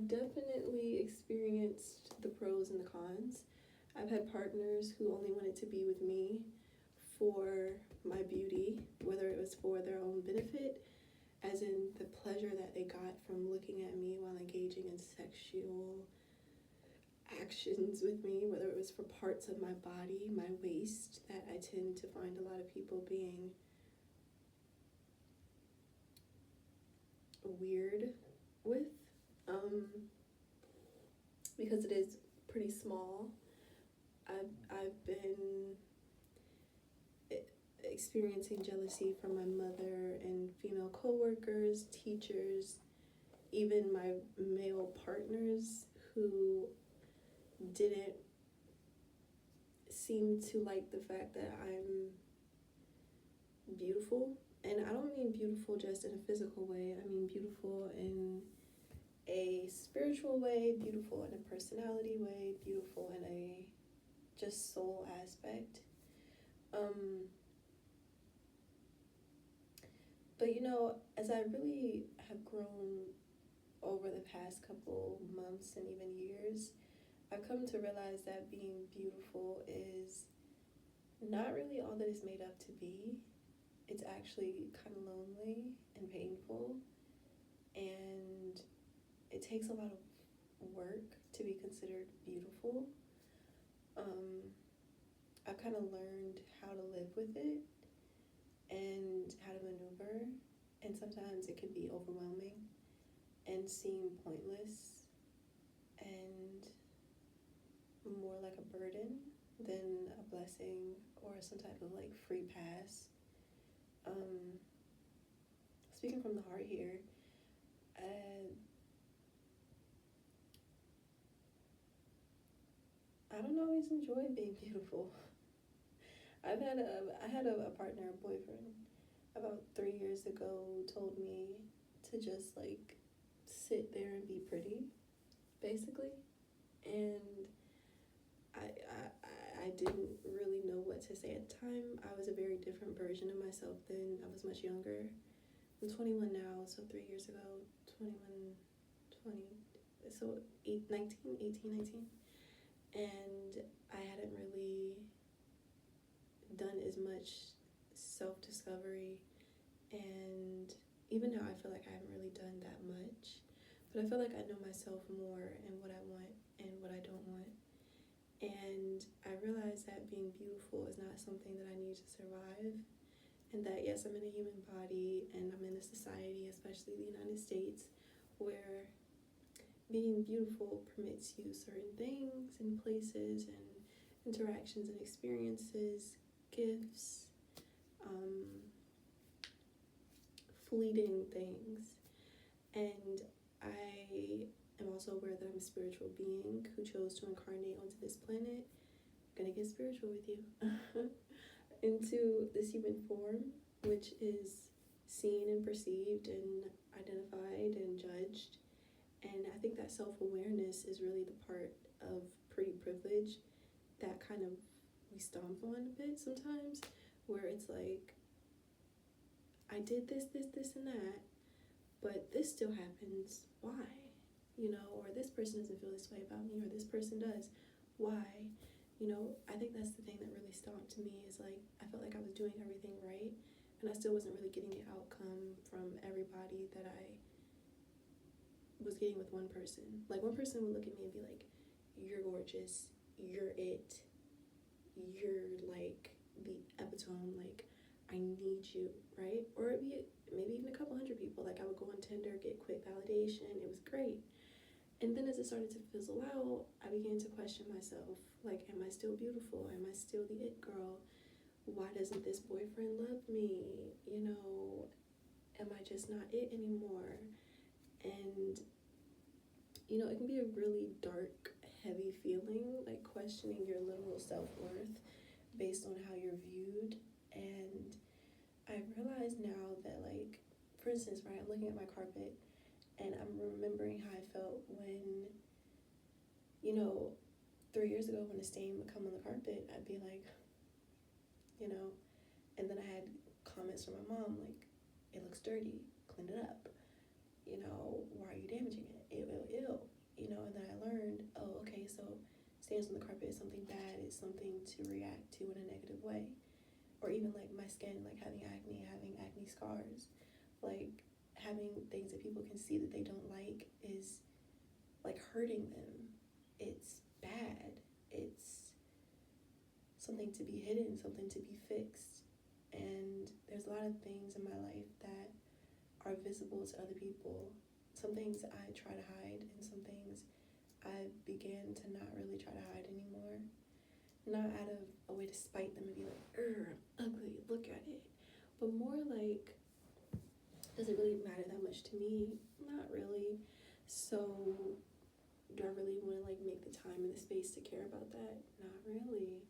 I've definitely experienced the pros and the cons. I've had partners who only wanted to be with me for my beauty, whether it was for their own benefit, as in the pleasure that they got from looking at me while engaging in sexual actions with me, whether it was for parts of my body, my waist, that I tend to find a lot of people being weird with, because it is pretty small. I've been experiencing jealousy from my mother and female coworkers, teachers, even my male partners who didn't seem to like the fact that I'm beautiful. And I don't mean beautiful just in a physical way. I mean beautiful in a spiritual way, beautiful in a personality way, beautiful in a just soul aspect. But as I really have grown over the past couple months and even years, I've come to realize that being beautiful is not really all that it's made up to be. It's actually kind of lonely and painful, and it takes a lot of work to be considered beautiful. I've kind of learned how to live with it and how to maneuver, and sometimes it can be overwhelming and seem pointless and more like a burden than a blessing or some type of like free pass. Speaking from the heart here, I don't always enjoy being beautiful. I had a partner, a boyfriend, about 3 years ago, told me to just like sit there and be pretty, basically. And I didn't really know what to say at the time. I was a very different version of myself then. I was much younger. I'm 21 now, so 3 years ago, 21, 20, so 19, 18, 19. And I hadn't really done as much self-discovery, and even now I feel like I haven't really done that much, but I feel like I know myself more and what I want and what I don't want. And I realized that being beautiful is not something that I need to survive, and that yes, I'm in a human body and I'm in a society, especially the United States, where being beautiful permits you certain things and places and interactions and experiences, gifts, fleeting things. And I am also aware that I'm a spiritual being who chose to incarnate onto this planet. I'm gonna get spiritual with you. Into this human form, which is seen and perceived and identified and judged. And I think that self-awareness is really the part of pretty privilege that kind of we stomp on a bit sometimes, where it's like, I did this, and that, but this still happens. Why? Or this person doesn't feel this way about me, or this person does. Why? I think that's the thing that really stomped me, is like, I felt like I was doing everything right, and I still wasn't really getting the outcome from everybody that I was getting with one person. Like, one person would look at me and be like, you're gorgeous, you're it, you're like the epitome, like I need you, right? Or it'd be maybe even a couple hundred people. Like, I would go on Tinder, get quick validation, it was great. And then as it started to fizzle out, I began to question myself, like, am I still beautiful? Am I still the it girl? Why doesn't this boyfriend love me? Am I just not it anymore? And it can be a really dark, heavy feeling, like questioning your literal self-worth based on how you're viewed. And I realize now that, like, for instance, right, I'm looking at my carpet and I'm remembering how I felt when, 3 years ago, when a stain would come on the carpet, I'd be like, and then I had comments from my mom like, it looks dirty, clean it up. Why are you damaging it? Ew, ew, ew. stains on the carpet is something bad, it's something to react to in a negative way. Or even like my skin, like having acne scars, like having things that people can see that they don't like is like hurting them. It's bad. It's something to be hidden, something to be fixed. And there's a lot of things in my life that are visible to other people. Some things I try to hide, and some things I began to not really try to hide anymore. Not out of a way to spite them and be like, I'm ugly, look at it. But more like, does it really matter that much to me? Not really. So do I really want to like make the time and the space to care about that? Not really.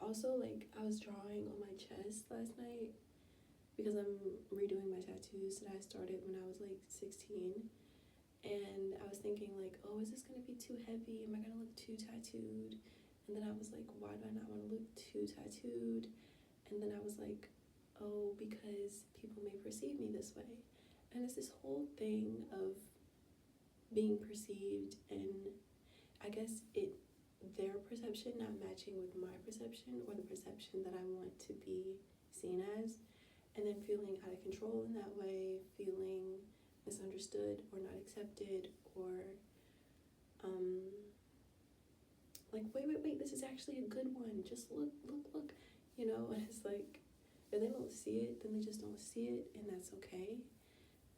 Also, like, I was drawing on my chest last night because I'm redoing my tattoos that I started when I was like 16. And I was thinking like, oh, is this gonna be too heavy? Am I gonna look too tattooed? And then I was like, why do I not want to look too tattooed? And then I was like, oh, because people may perceive me this way. And it's this whole thing of being perceived, and I guess their perception not matching with my perception, or the perception that I want to be seen as, and then feeling out of control in that way, feeling misunderstood or not accepted, or like, wait, this is actually a good one, just look, and it's like, if they don't see it, then they just don't see it, and that's okay.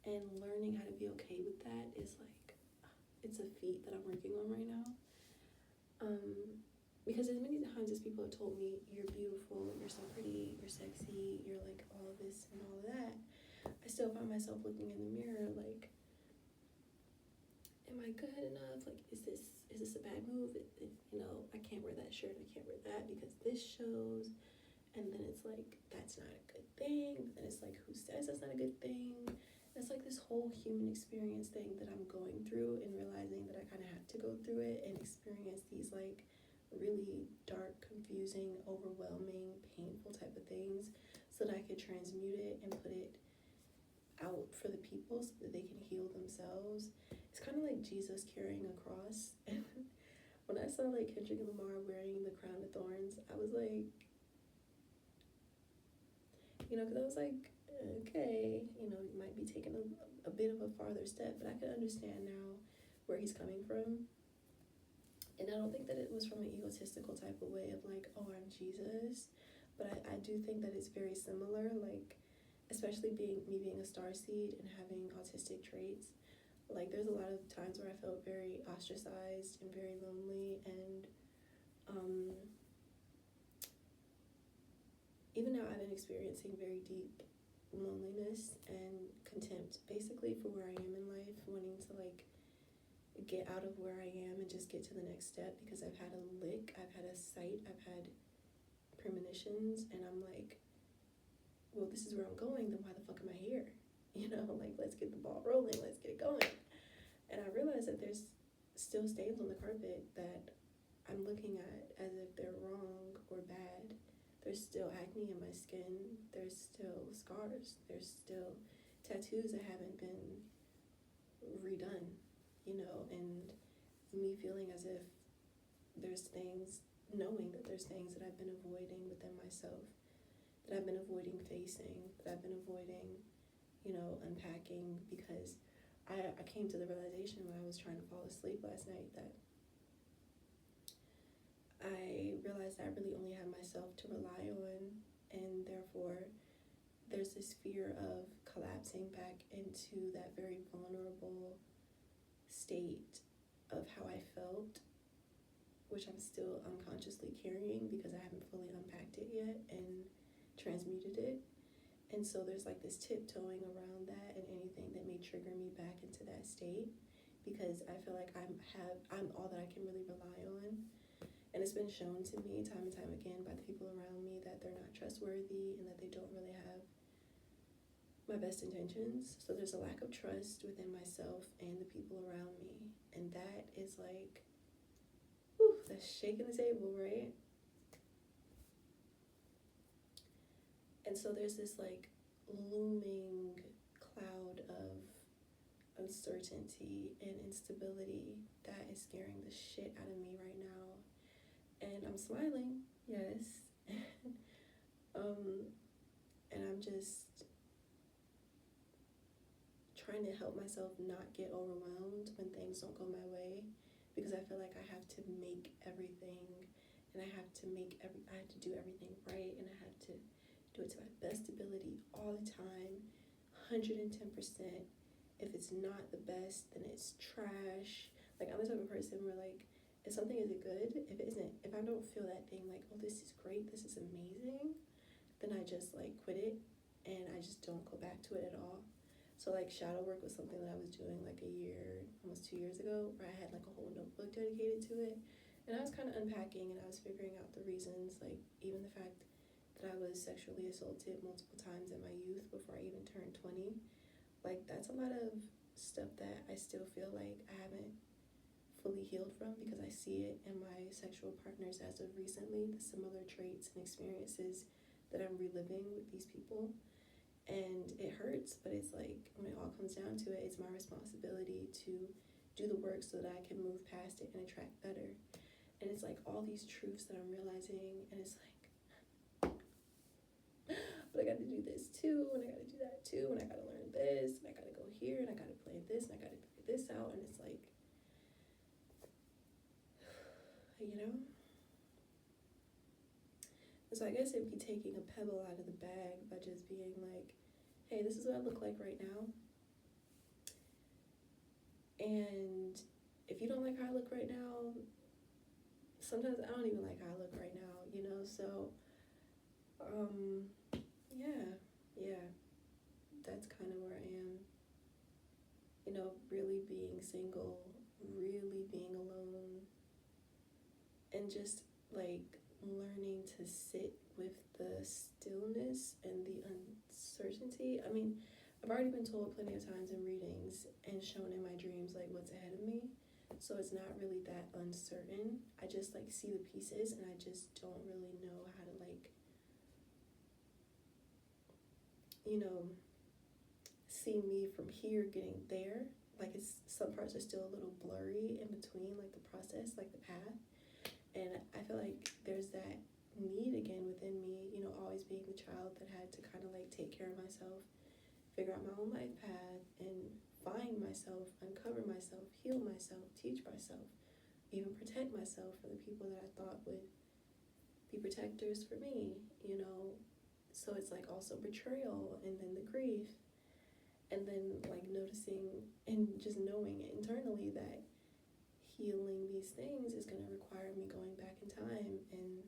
And learning how to be okay with that is like, it's a feat that I'm working on right now. Because as many times as people have told me, you're beautiful, you're so pretty, you're sexy, you're like all of this and all of that, I still find myself looking in the mirror like, am I good enough? Like, is this a bad move? I can't wear that shirt, I can't wear that because this shows. And then it's like, that's not a good thing. And it's like, who says that's not a good thing? And it's like this whole human experience thing that I'm going through, and realizing that I kind of have to go through it and experience these like really dark, confusing, overwhelming, painful type of things so that I could transmute it and put it out for the people so that they can heal themselves. It's kind of like Jesus carrying a cross. And when I saw like Kendrick Lamar wearing the crown of thorns, I was like, because I was like, okay, you might be taking a bit of a farther step, but I could understand now where he's coming from. And I don't think that it was from an egotistical type of way of like, oh, I'm Jesus. But I do think that it's very similar, like, especially me being a starseed and having autistic traits. Like, there's a lot of times where I felt very ostracized and very lonely, and even now I've been experiencing very deep loneliness and contempt, basically, for where I am in life, wanting to like get out of where I am and just get to the next step, because I've had a lick, I've had a sight, I've had premonitions, and I'm like, well, this is where I'm going, then why the fuck am I here? Like, let's get the ball rolling, let's get it going. And I realized that there's still stains on the carpet that I'm looking at as if they're wrong or bad. There's still acne in my skin, there's still scars, there's still tattoos that haven't been redone, and me feeling as if there's things, knowing that there's things that I've been avoiding within myself, that I've been avoiding facing, that I've been avoiding, unpacking, because I came to the realization when I was trying to fall asleep last night that I realized I really only have myself to rely on, and therefore there's this fear of collapsing back into that very vulnerable state of how I felt, which I'm still unconsciously carrying because I haven't fully unpacked it yet and transmuted it. And so there's like this tiptoeing around that and anything that may trigger me back into that state, because I feel like I'm all that I can really rely on. And it's been shown to me time and time again by the people around me that they're not trustworthy and that they don't really have my best intentions. So there's a lack of trust within myself and the people around me. And that is like, whew, that's shaking the table, right? And so there's this like looming cloud of uncertainty and instability that is scaring the shit out of me right now. And I'm smiling, yes. And I'm just trying to help myself not get overwhelmed when things don't go my way, because I feel like I have to make everything, and I have to do everything right, and I have to do it to my best ability all the time, 110%. If it's not the best, then it's trash. Like, I'm the type of person where, like, if something isn't good, if I don't feel that thing like, oh, this is great, this is amazing, then I just, like, quit it, and I just don't go back to it at all. So, like, shadow work was something that I was doing, like, almost 2 years ago, where I had, like, a whole notebook dedicated to it. And I was kind of unpacking, and I was figuring out the reasons, like, even the fact that I was sexually assaulted multiple times in my youth before I even turned 20. Like, that's a lot of stuff that I still feel like I haven't fully healed from, because I see it in my sexual partners as of recently, the similar traits and experiences that I'm reliving with these people. And it hurts, but it's like, when it all comes down to it, it's my responsibility to do the work so that I can move past it and attract better. And it's like all these truths that I'm realizing, and it's like, but I gotta do this too, and I gotta do that too, and I gotta learn this, and I gotta go here, and I gotta plan this, and I gotta figure this out, and it's like, you know? And so I guess it'd be taking a pebble out of the bag by just being like, hey, this is what I look like right now. And if you don't like how I look right now, sometimes I don't even like how I look right now, you know? So, yeah, that's kind of where I am. You know, really being single, really being alone, and just like learning to sit with the stillness and the uncertainty. I mean, I've already been told plenty of times in readings and shown in my dreams like what's ahead of me, so it's not really that uncertain. I just like see the pieces, and I just don't really know how to, like, you know, see me from here getting there. Like, it's, some parts are still a little blurry in between, like the process, like the path. And I feel like there's that need again within me, you know, always being the child that had to kind of like take care of myself, figure out my own life path, and find myself, uncover myself, heal myself, teach myself, even protect myself from the people that I thought would be protectors for me, you know. So it's like also betrayal, and then the grief, and then like noticing and just knowing it internally that healing these things is going to require me going back in time and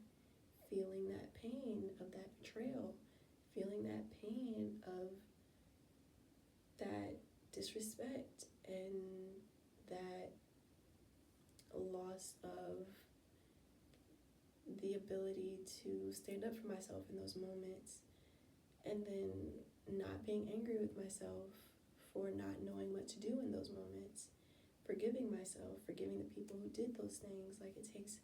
feeling that pain of that betrayal, feeling that pain of that disrespect, and that loss of the ability to stand up for myself in those moments, and then not being angry with myself for not knowing what to do in those moments, forgiving myself, forgiving the people who did those things. Like, it takes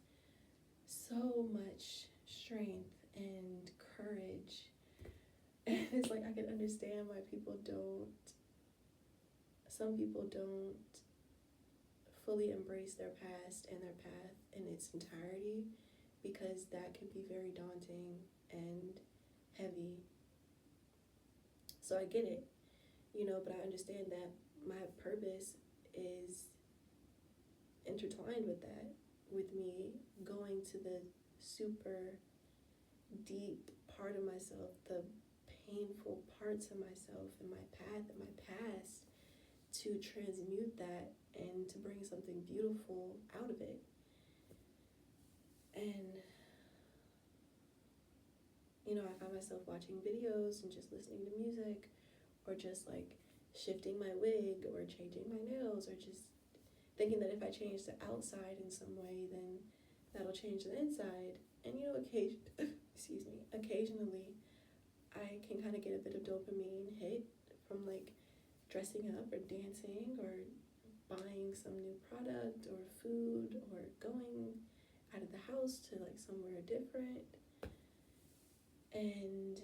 so much strength and courage. And it's like, I can understand why some people don't fully embrace their past and their path in its entirety, because that can be very daunting and heavy. So I get it, you know, but I understand that my purpose is intertwined with that, with me going to the super deep part of myself, the painful parts of myself and my path and my past, to transmute that and to bring something beautiful out of it. And, you know, I find myself watching videos and just listening to music, or just like shifting my wig or changing my nails, or just thinking that if I change the outside in some way, then that'll change the inside. And, you know, occasionally I can kind of get a bit of dopamine hit from like dressing up or dancing or buying some new product or food or going out of the house to like somewhere different. And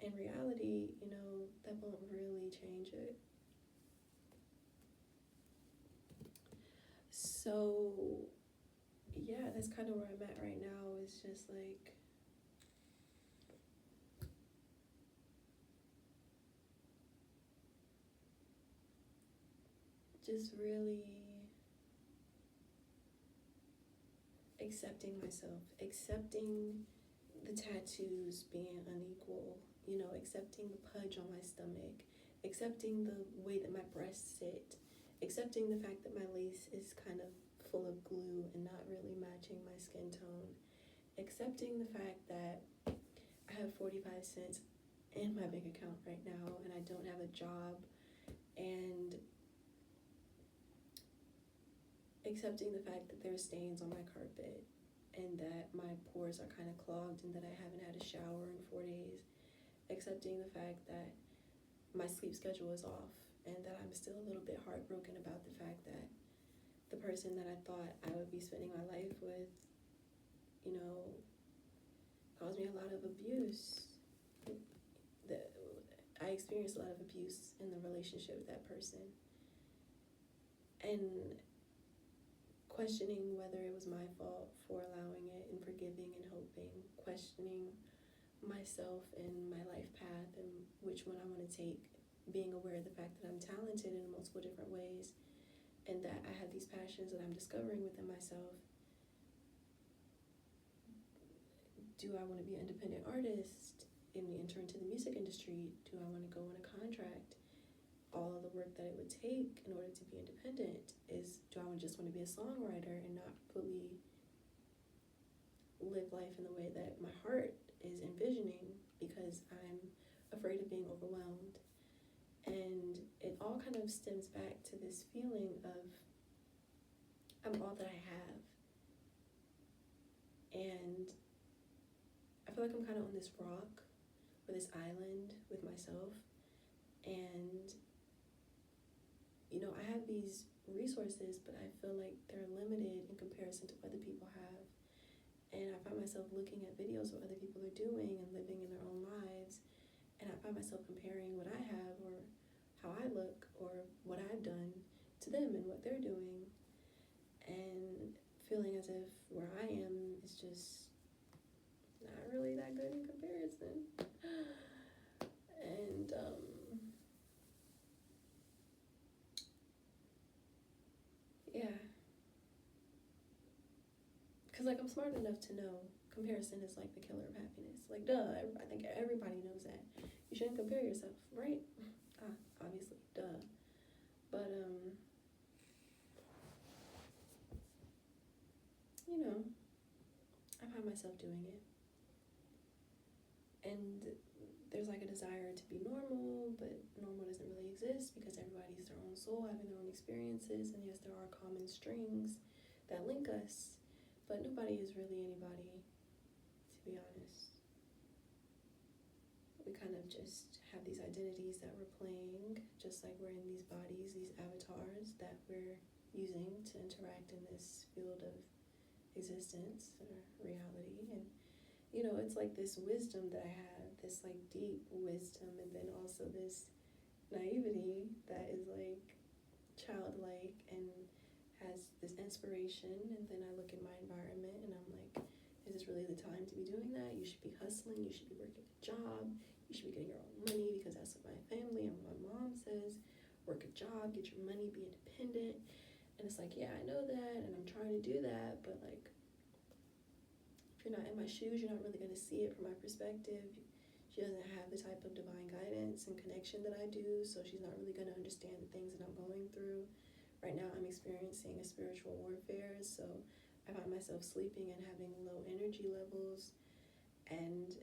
in reality, you know, that won't really change it. So yeah, that's kind of where I'm at right now. It's just like, just really accepting myself, accepting the tattoos being unequal, you know, accepting the pudge on my stomach, accepting the way that my breasts sit, accepting the fact that my lace is kind of full of glue and not really matching my skin tone, accepting the fact that I have 45 cents in my bank account right now and I don't have a job, and accepting the fact that there's stains on my carpet and that my pores are kind of clogged and that I haven't had a shower in 4 days, accepting the fact that my sleep schedule is off and that I'm still a little bit heartbroken about the fact that the person that I thought I would be spending my life with, you know, caused me a lot of abuse. I experienced a lot of abuse in the relationship with that person. And questioning whether it was my fault for allowing it and forgiving and hoping, questioning myself and my life path and which one I want to take, being aware of the fact that I'm talented in multiple different ways and that I have these passions that I'm discovering within myself. Do I want to be an independent artist and enter into the music industry? Do I want to go on a contract? All of the work that it would take in order to be independent is, do I just want to be a songwriter and not fully live life in the way that my heart is envisioning because I'm afraid of being overwhelmed? And it all kind of stems back to this feeling of I'm all that I have. And I feel like I'm kind of on this rock or this island with myself. And you know, I have these resources, but I feel like they're limited in comparison to what other people have. And I find myself looking at videos of what other people are doing and living in their own lives. And I find myself comparing what I have or how I look or what I've done to them and what they're doing. And feeling as if where I am is just not really that good in comparison. And, yeah, because like I'm smart enough to know comparison is like the killer of happiness. Like, duh, I think everybody knows that. You shouldn't compare yourself, right? Obviously, duh. But, you know, I find myself doing it. And there's like a desire to be normal, but normal doesn't really exist because everybody's their own soul, having their own experiences. And yes, there are common strings that link us, but nobody is really anybody, to be honest. We kind of just have these identities that we're playing, just like we're in these bodies, these avatars that we're using to interact in this field of existence or reality. And you know, it's like this wisdom that I have, this like deep wisdom, and then also this naivety that is like childlike and has this inspiration. And then I look at my environment and I'm like, is this really the time to be doing that? You should be hustling, you should be working a job, you should be getting your own money because that's what my family and my mom says. Work a job, get your money, be independent. And it's like, yeah, I know that and I'm trying to do that, but like, if you're not in my shoes, you're not really going to see it from my perspective. She doesn't have the type of divine guidance and connection that I do, so she's not really going to understand the things that I'm going through. Right now, I'm experiencing a spiritual warfare, so I find myself sleeping and having low energy levels and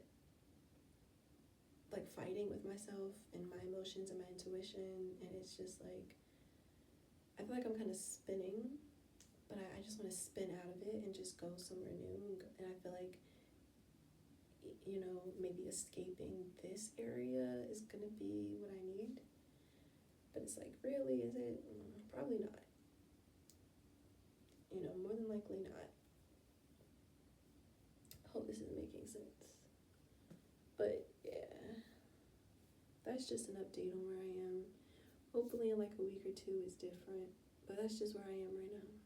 like fighting with myself and my emotions and my intuition, and it's just like, I feel like I'm kind of spinning, but I just want to spin out of it and just go somewhere new. And I feel like, you know, maybe escaping this area is going to be what I need. But it's like, really, is it? Probably not. You know, more than likely not. I hope this is making sense. But yeah, that's just an update on where I am. Hopefully in like a week or two it's different. But that's just where I am right now.